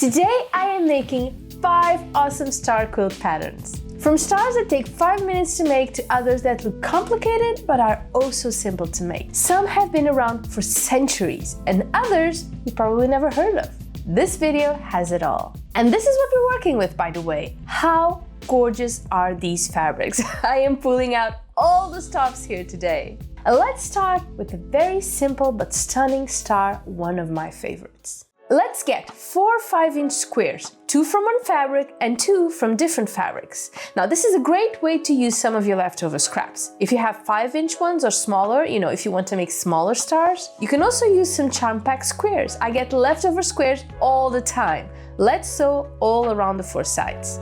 Today I am making 5 awesome star quilt patterns. From stars that take 5 minutes to make to others that look complicated but are oh so simple to make. Some have been around for centuries and others you probably never heard of. This video has it all. And this is what we're working with, by the way. How gorgeous are these fabrics? I am pulling out all the stops here today. Let's start with a very simple but stunning star, one of my favorites. Let's get 4 5-inch squares, 2 from one fabric and 2 from different fabrics. Now this is a great way to use some of your leftover scraps. If you have 5-inch ones or smaller, if you want to make smaller stars, you can also use some charm pack squares. I get leftover squares all the time. Let's sew all around the 4 sides.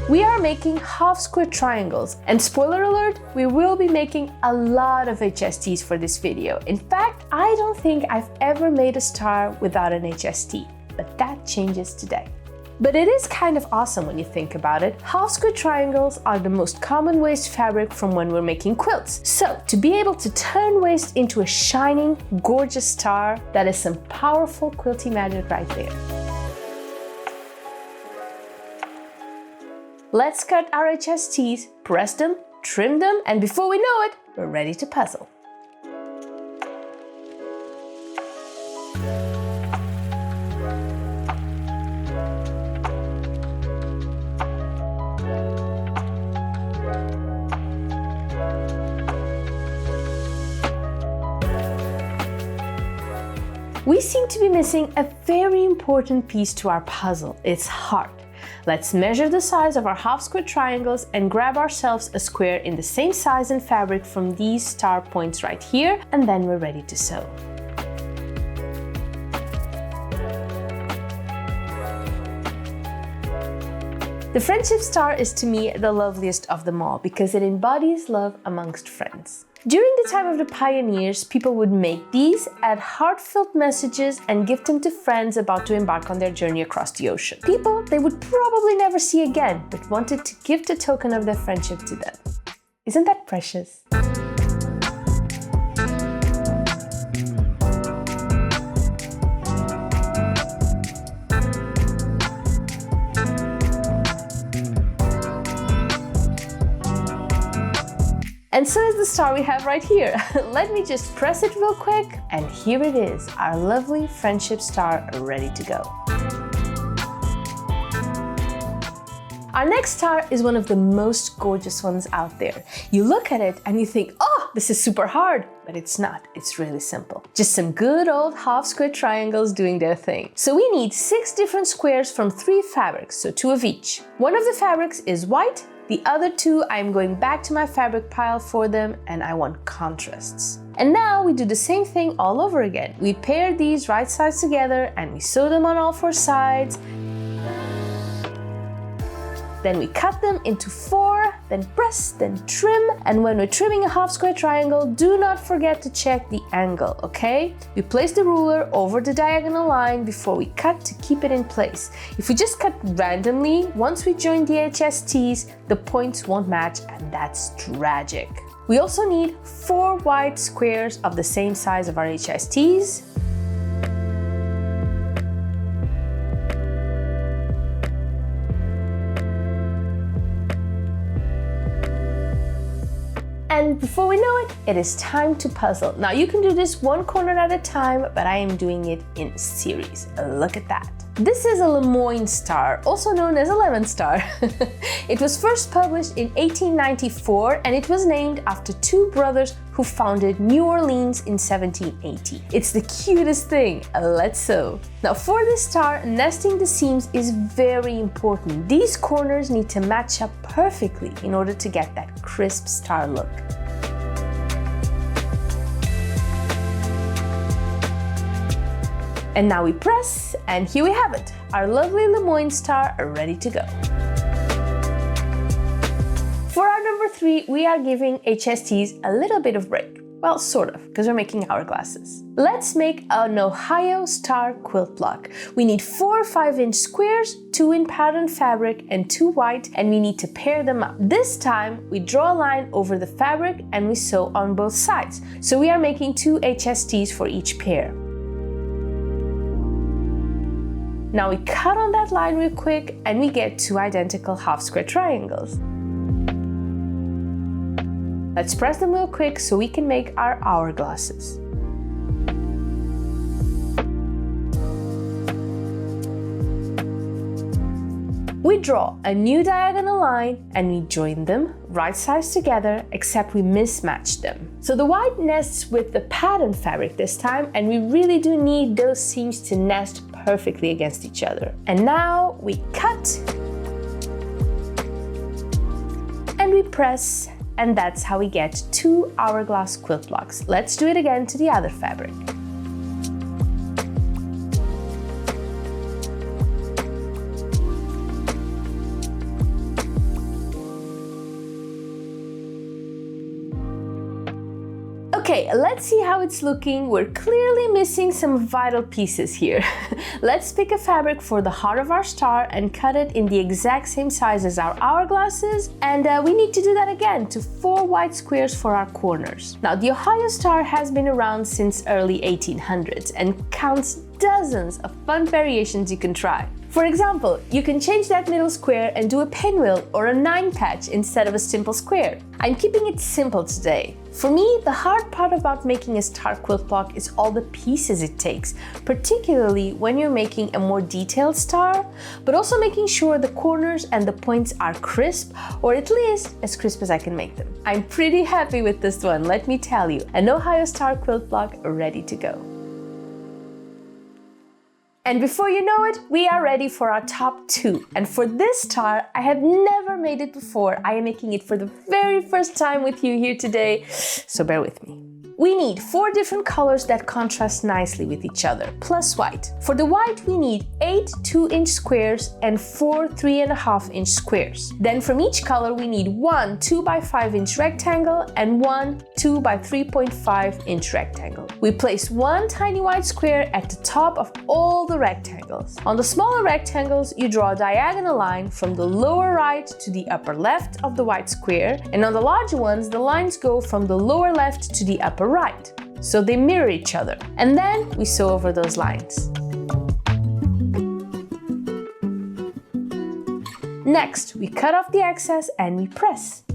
We are making half square triangles, and spoiler alert, we will be making a lot of HSTs for this video. In fact, I don't think I've ever made a star without an HST, but that changes today. But it is kind of awesome when you think about it. Half square triangles are the most common waste fabric from when we're making quilts. So to be able to turn waste into a shining, gorgeous star, that is some powerful quilty magic right there. Let's cut our HSTs, press them, trim them, and before we know it, we're ready to puzzle. We seem to be missing a very important piece to our puzzle, its heart. Let's measure the size of our half square triangles and grab ourselves a square in the same size and fabric from these star points right here, and then we're ready to sew. The friendship star is to me the loveliest of them all because it embodies love amongst friends. During the time of the pioneers, people would make these, add heartfelt messages, and gift them to friends about to embark on their journey across the ocean. People they would probably never see again, but wanted to gift a token of their friendship to them. Isn't that precious? And so is the star we have right here. Let me just press it real quick, and here it is, our lovely friendship star ready to go. Our next star is one of the most gorgeous ones out there. You look at it and you think, oh, this is super hard, but it's not, it's really simple. Just some good old half square triangles doing their thing. So we need 6 different squares from 3 fabrics, so 2 of each. One of the fabrics is white, the other 2, I'm going back to my fabric pile for them, and I want contrasts. And now we do the same thing all over again. We pair these right sides together and we sew them on all 4 sides. Then we cut them into 4, then press, then trim. And when we're trimming a half square triangle, do not forget to check the angle, okay? We place the ruler over the diagonal line before we cut to keep it in place. If we just cut randomly, once we join the HSTs, the points won't match, and that's tragic. We also need 4 white squares of the same size of our HSTs. And before we know it, it is time to puzzle. Now you can do this one corner at a time, but I am doing it in series. Look at that. This is a LeMoyne star, also known as a lemon star. It was first published in 1894 and it was named after 2 brothers who founded New Orleans in 1780. It's the cutest thing. Let's sew. Now for this star, nesting the seams is very important. These corners need to match up perfectly in order to get that crisp star look. And now we press, and here we have it, our lovely LeMoyne star ready to go. For our number 3, we are giving HSTs a little bit of break. Well, sort of, because we're making hourglasses. Let's make an Ohio star quilt block. We need 4 5-inch squares, 2 in patterned fabric and 2 white, and we need to pair them up. This time, we draw a line over the fabric and we sew on both sides. So we are making 2 HSTs for each pair. Now we cut on that line real quick and we get two identical half square triangles. Let's press them real quick so we can make our hourglasses. We draw a new diagonal line and we join them right sides together, except we mismatched them. So the white nests with the pattern fabric this time, and we really do need those seams to nest perfectly against each other. And now we cut and we press, and that's how we get two hourglass quilt blocks. Let's do it again to the other fabric. Okay, let's see how it's looking. We're clearly missing some vital pieces here. Let's pick a fabric for the heart of our star and cut it in the exact same size as our hourglasses. And we need to do that again to 4 white squares for our corners. Now, the Ohio star has been around since early 1800s and counts dozens of fun variations you can try. For example, you can change that middle square and do a pinwheel or a 9 patch instead of a simple square. I'm keeping it simple today. For me, the hard part about making a star quilt block is all the pieces it takes, particularly when you're making a more detailed star, but also making sure the corners and the points are crisp, or at least as crisp as I can make them. I'm pretty happy with this one, let me tell you. An Ohio star quilt block ready to go. And before you know it, we are ready for our top 2. And for this star, I have never made it before. I am making it for the very first time with you here today, so bear with me. We need 4 different colors that contrast nicely with each other, plus white. For the white, we need 8 2-inch squares and 4 3.5-inch squares. Then from each color, we need 1 2x5-inch rectangle and 1 2x3.5-inch rectangle. We place 1 tiny white square at the top of all the rectangles. On the smaller rectangles, you draw a diagonal line from the lower right to the upper left of the white square, and on the larger ones, the lines go from the lower left to the upper right, so they mirror each other. And then we sew over those lines. Next, we cut off the excess and we press.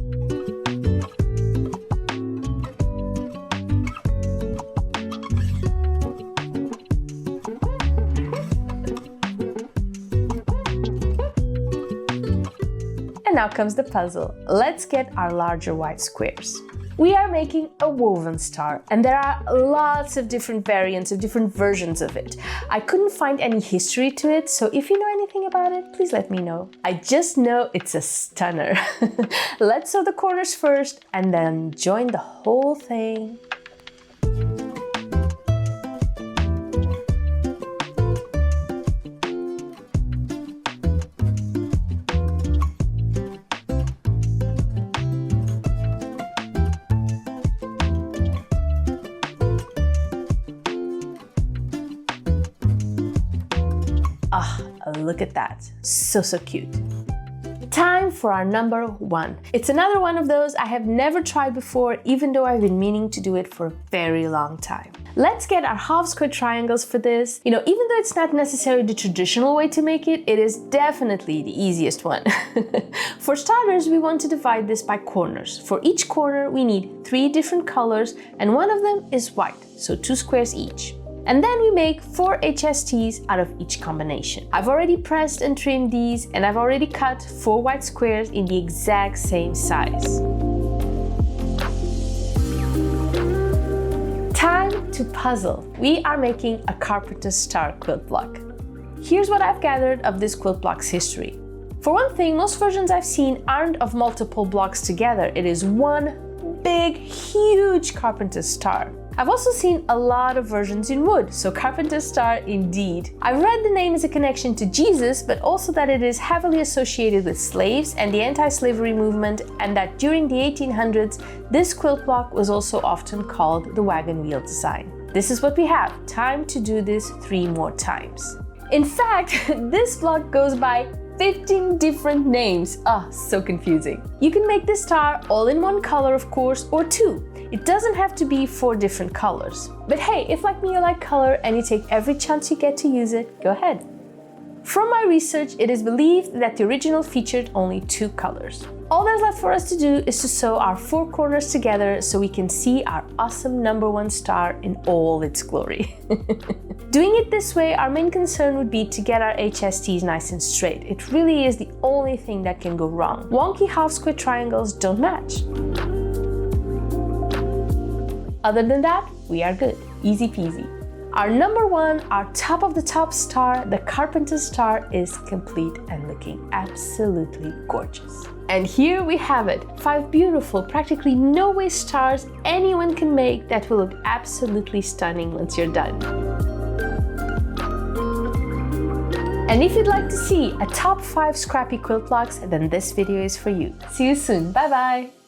And now comes the puzzle. Let's get our larger white squares. We are making a woven star, and there are lots of different variants, of different versions of it. I couldn't find any history to it, so if you know anything about it, please let me know. I just know it's a stunner. Let's sew the corners first and then join the whole thing. Look at that, so cute. Time for our number 1. It's another one of those I have never tried before, even though I've been meaning to do it for a very long time. Let's get our half square triangles for this. You know, even though it's not necessarily the traditional way to make it, it is definitely the easiest one. For starters, we want to divide this by corners. For each corner, we need 3 different colors, and one of them is white, so 2 squares each. And then we make 4 HSTs out of each combination. I've already pressed and trimmed these, and I've already cut 4 white squares in the exact same size. Time to puzzle. We are making a Carpenter star quilt block. Here's what I've gathered of this quilt block's history. For one thing, most versions I've seen aren't of multiple blocks together. It is one big, huge Carpenter star. I've also seen a lot of versions in wood, so Carpenter star indeed. I've read the name as a connection to Jesus, but also that it is heavily associated with slaves and the anti-slavery movement, and that during the 1800s, this quilt block was also often called the wagon wheel design. This is what we have. Time to do this 3 more times. In fact, this block goes by 15 different names. So confusing. You can make this star all in 1 color, of course, or 2. It doesn't have to be 4 different colors. But hey, if like me you like color and you take every chance you get to use it, go ahead. From my research, it is believed that the original featured only 2 colors. All that's left for us to do is to sew our 4 corners together so we can see our awesome #1 star in all its glory. Doing it this way, our main concern would be to get our HSTs nice and straight. It really is the only thing that can go wrong. Wonky half-square triangles don't match. Other than that, we are good. Easy peasy. Our #1, our top of the top star, the Carpenter star, is complete and looking absolutely gorgeous. And here we have it, 5 beautiful, practically no-waste stars anyone can make that will look absolutely stunning once you're done. And if you'd like to see a top 5 scrappy quilt blocks, then this video is for you. See you soon, bye bye!